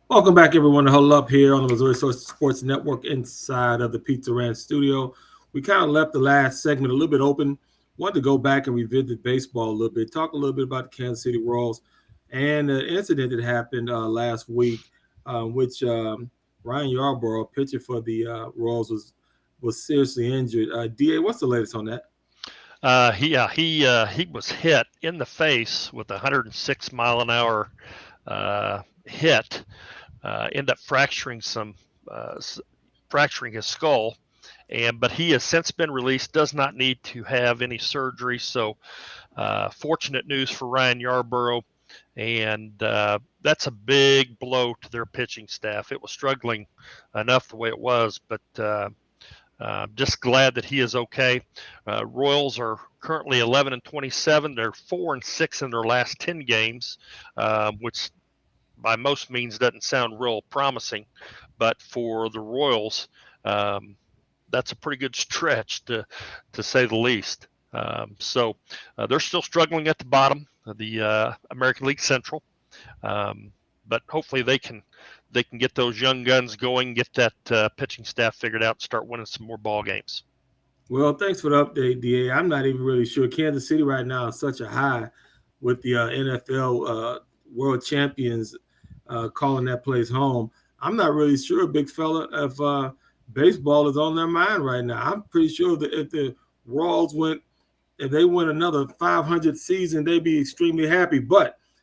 Welcome back, everyone, to Huddle Up here on the Missouri Sports Network inside of the Pizza Ranch studio. We kind of left the last segment a little bit open. Wanted to go back and revisit baseball a little bit, talk a little bit about the Kansas City Royals and the incident that happened last week, which Ryan Yarborough, pitcher for the Royals, was seriously injured. Da, what's the latest on that? He was hit in the face with a 106 mile an hour hit. Ended up uh, fracturing his skull, but he has since been released. Does not need to have any surgery. So, fortunate news for Ryan Yarborough, and that's a big blow to their pitching staff. It was struggling enough the way it was, but just glad that he is okay. Royals are currently 11-27. They're 4-6 in their last 10 games, which by most means doesn't sound real promising, but for the Royals, um, that's a pretty good stretch to say the least. So they're still struggling at the bottom of the American League Central, um, but hopefully they can get those young guns going, get that pitching staff figured out, and start winning some more ball games. Well, thanks for the update, Da. I'm not even really sure. Kansas City right now is such a high with the NFL World Champions calling that place home. I'm not really sure, big fella, if baseball is on their mind right now. I'm pretty sure that if the Royals went, if they win another 500 season, they'd be extremely happy.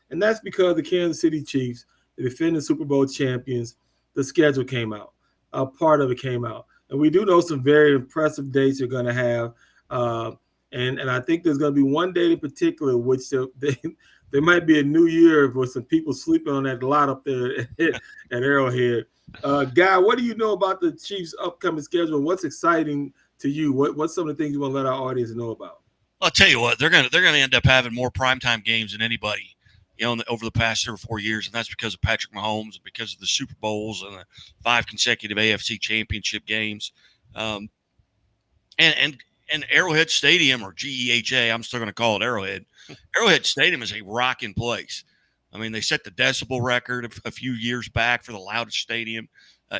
And that's because the Kansas City Chiefs, the defending Super Bowl champions, the schedule came out. A part of it came out. And we do know some very impressive dates you're going to have. Uh, and I think there's going to be one date in particular, which there might be a new year with some people sleeping on that lot up there at Arrowhead. Guy, what do you know about the Chiefs' upcoming schedule? What's exciting to you? What's some of the things you want to let our audience know about? I'll tell you what, they're gonna end up having more primetime games than anybody, over the past 3 or 4 years, and that's because of Patrick Mahomes, because of the Super Bowls and the 5 consecutive AFC Championship games, um, and Arrowhead Stadium, or GEHA. I'm still gonna call it Arrowhead. Arrowhead Stadium is a rocking place. I mean, they set the decibel record a few years back for the loudest stadium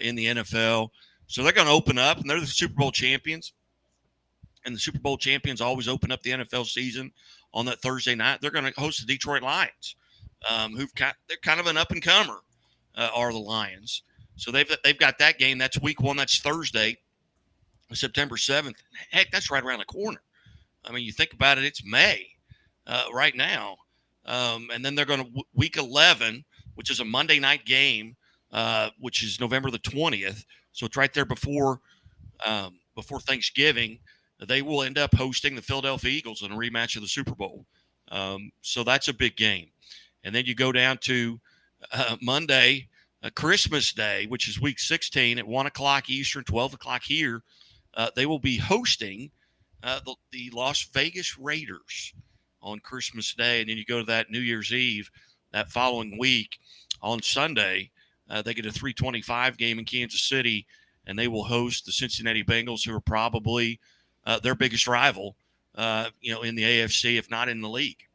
in the NFL. So they're going to open up, and they're the Super Bowl champions, and the Super Bowl champions always open up the NFL season on that Thursday night. They're going to host the Detroit Lions, they're kind of an up and comer, are the Lions. So they've got that game. That's week one. That's Thursday, September 7th. Heck, that's right around the corner. I mean, you think about it, it's May right now, and then they're going to week 11, which is a Monday night game, which is November the 20th. So it's right there before Thanksgiving. They will end up hosting the Philadelphia Eagles in a rematch of the Super Bowl. So that's a big game. And then you go down to Monday, Christmas Day, which is week 16 at 1 o'clock Eastern, 12 o'clock here. They will be hosting the Las Vegas Raiders on Christmas Day. And then you go to that New Year's Eve that following week on Sunday. They get a 325 game in Kansas City, and they will host the Cincinnati Bengals, who are probably their biggest rival, in the AFC, if not in the league.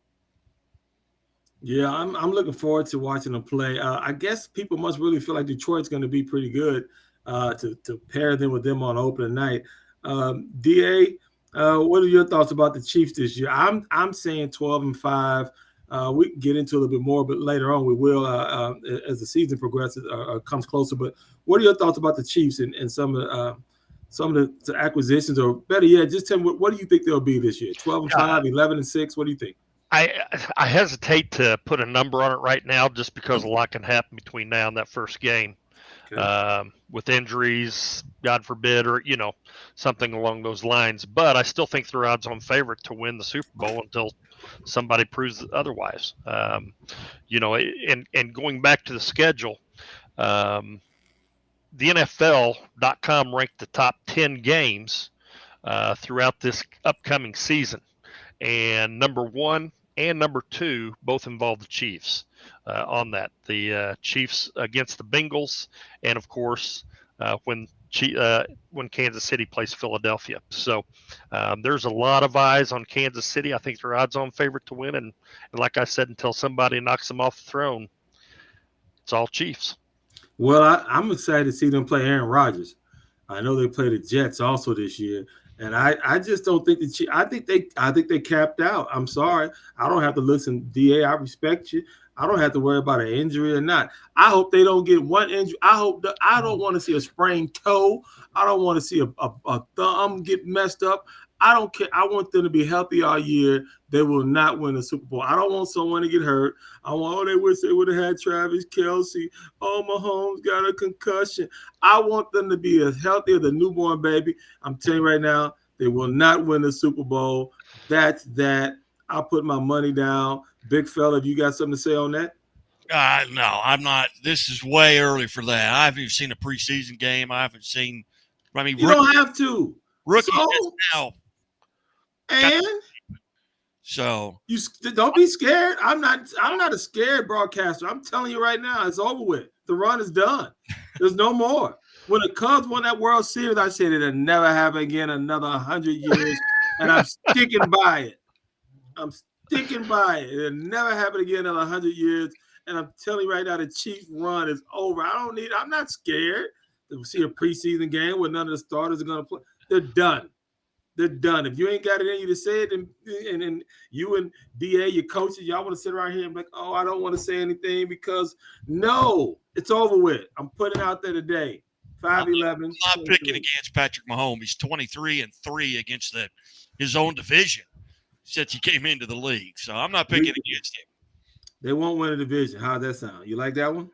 Yeah, I'm looking forward to watching them play. I guess people must really feel like Detroit's going to be pretty good to pair them with them on opening night. Da, what are your thoughts about the Chiefs this year? I'm saying 12-5. We can get into a little bit more, but later on we will as the season progresses comes closer. But what are your thoughts about the Chiefs and some of the acquisitions, or better yet, just tell me what do you think they'll be this year? 12 and Uh, 5, 11-6. What do you think? I hesitate to put a number on it right now, just because a lot can happen between now and that first game, Okay. with injuries, God forbid, or something along those lines. But I still think they're odds-on favorite to win the Super Bowl until somebody proves otherwise. And going back to the schedule, um, the NFL.com ranked the top 10 games throughout this upcoming season, and number one and number two both involve the Chiefs on that. The Chiefs against the Bengals, and of course when Kansas City plays Philadelphia. So there's a lot of eyes on Kansas City. I think they're odds-on favorite to win, and like I said, until somebody knocks them off the throne, it's all Chiefs. Well, I'm excited to see them play Aaron Rodgers. I know they play the Jets also this year, and I just don't think that. I think they capped out. I'm sorry. I don't have to listen, Da. I respect you. I don't have to worry about an injury or not. I hope they don't get one injury. I hope that I don't want to see a sprained toe. I don't want to see a thumb get messed up. I don't care. I want them to be healthy all year. They will not win the Super Bowl. I don't want someone to get hurt. I want. Oh, they wish they would have had Travis Kelce. Oh, Mahomes got a concussion. I want them to be as healthy as a newborn baby. I'm telling you right now, they will not win the Super Bowl. That's that. I'll put my money down. Big fella, if you got something to say on that? No, I'm not. This is way early for that. I haven't even seen a preseason game. I haven't seen. I mean, You don't have to. rookie So, just now. and So you don't be scared. I'm not a scared broadcaster. I'm telling you right now, it's over with. The run is done. There's no more. When the Cubs won that World Series, I said it'll never happen again another 100 years, and I'm sticking by it. I'm sticking by it. It'll never happen again another 100 years, and I'm telling you right now, the Chiefs run is over. I'm not scared to see a preseason game where none of the starters are going to play. They're done. They're done. If you ain't got it in you to say it, and you and DA, your coaches, y'all want to sit around here and be like, oh, I don't want to say anything because no, it's over with. I'm putting it out there today. 5'11". I'm not picking against Patrick Mahomes. He's 23-3 against his own division since he came into the league. So I'm not picking against him. They won't win a division. How'd that sound? You like that one?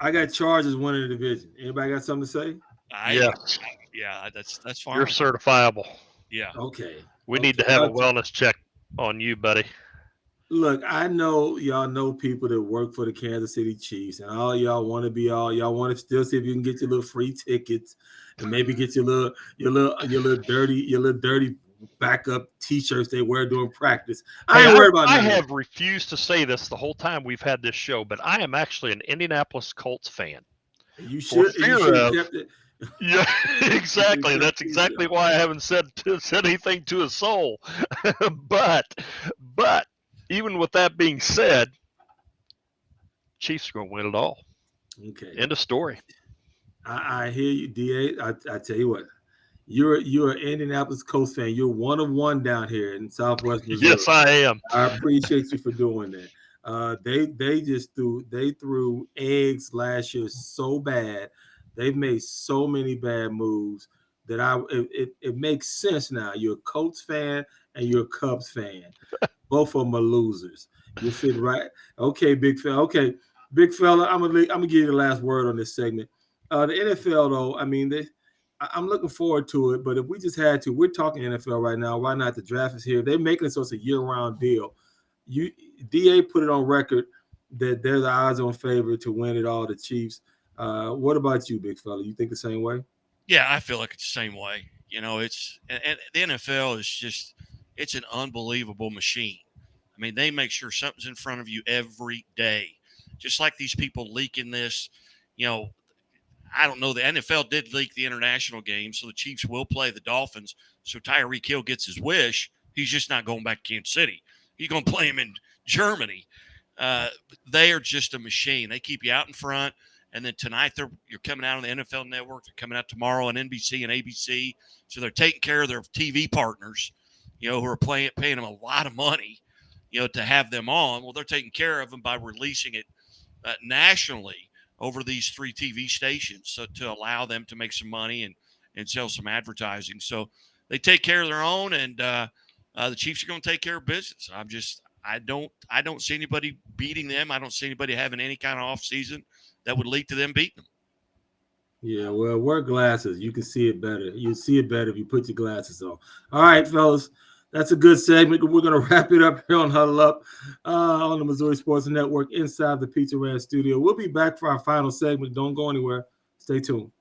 I got Chargers winning the division. Anybody got something to say? Yes. Yeah, that's fine. You're certifiable. Yeah. Okay. We need to have a wellness check on you, buddy. Look, I know y'all know people that work for the Kansas City Chiefs, and all y'all want to be y'all want to still see if you can get your little free tickets and maybe get your little dirty backup T-shirts they wear during practice. I ain't worried about that. I have refused to say this the whole time we've had this show, but I am actually an Indianapolis Colts fan. You should have kept it. Yeah, exactly. That's exactly why I haven't said anything to a soul. but even with that being said, Chiefs are going to win it all. Okay. End of story. I hear you, DA. I tell you what, you're an Indianapolis Colts fan. You're one of one down here in Southwest Missouri. Yes, I am. I appreciate you for doing that. They threw eggs last year so bad. They've made so many bad moves that it makes sense now. You're a Colts fan and you're a Cubs fan. Both of them are losers. You fit right. Okay, big fella. Okay, big fella. I'm gonna give you the last word on this segment. The NFL, though, I mean, I'm looking forward to it. But if we just had to, we're talking NFL right now. Why not? The draft is here. They're making it so it's a year-round deal. DA put it on record that they're the odds-on favorite to win it all. The Chiefs. What about you, big fella? You think the same way? Yeah, I feel like it's the same way. It's and the NFL is just it's an unbelievable machine. I mean, they make sure something's in front of you every day. Just like these people leaking this, I don't know. The NFL did leak the international game, so the Chiefs will play the Dolphins. So Tyreek Hill gets his wish. He's just not going back to Kansas City. He's going to play him in Germany. They are just a machine. They keep you out in front. And then tonight you're coming out on the NFL Network. They're coming out tomorrow on NBC and ABC. So they're taking care of their TV partners, who are paying them a lot of money, to have them on. Well, they're taking care of them by releasing it nationally over these 3 TV stations, so to allow them to make some money and sell some advertising. So they take care of their own, and the Chiefs are going to take care of business. I don't see anybody beating them. I don't see anybody having any kind of off season that would lead to them beating them. Yeah, well, wear glasses. You can see it better. You see it better if you put your glasses on. All right, fellas. That's a good segment. We're going to wrap it up here on Huddle Up on the Missouri Sports Network inside the Pizza Ranch studio. We'll be back for our final segment. Don't go anywhere. Stay tuned.